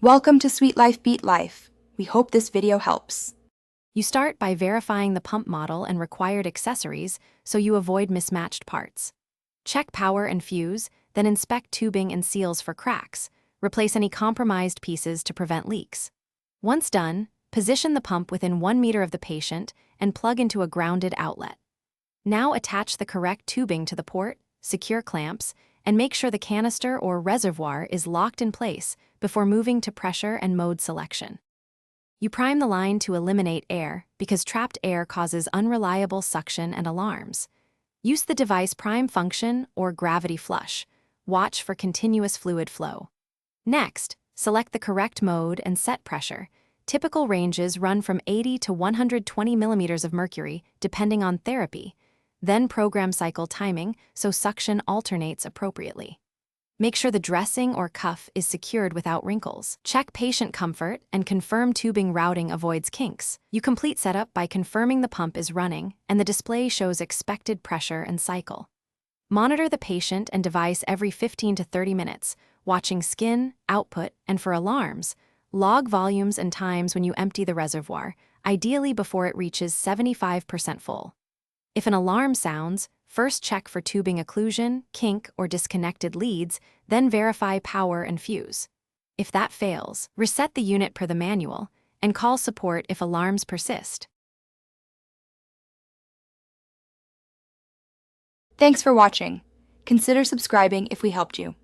Welcome to Sweet Life Beat Life. We hope this video helps. You start by verifying the pump model and required accessories so you avoid mismatched parts. Check power and fuse, then inspect tubing and seals for cracks. Replace any compromised pieces to prevent leaks. Once done, position the pump within 1 meter of the patient and plug into a grounded outlet. Now attach the correct tubing to the port, secure clamps, and make sure the canister or reservoir is locked in place before moving to pressure and mode selection. You prime the line to eliminate air because trapped air causes unreliable suction and alarms. Use the device prime function or gravity flush. Watch for continuous fluid flow. Next, select the correct mode and set pressure. Typical ranges run from 80 to 120 millimeters of mercury, depending on therapy. Then program cycle timing so suction alternates appropriately. Make sure the dressing or cuff is secured without wrinkles. Check patient comfort and confirm tubing routing avoids kinks. You complete setup by confirming the pump is running and the display shows expected pressure and cycle. Monitor the patient and device every 15 to 30 minutes, watching skin, output, and for alarms. Log volumes and times when you empty the reservoir, ideally before it reaches 75% full. If an alarm sounds, first check for tubing occlusion, kink, or disconnected leads, then verify power and fuse. If that fails, reset the unit per the manual, and call support if alarms persist. Thanks for watching. Consider subscribing if we helped you.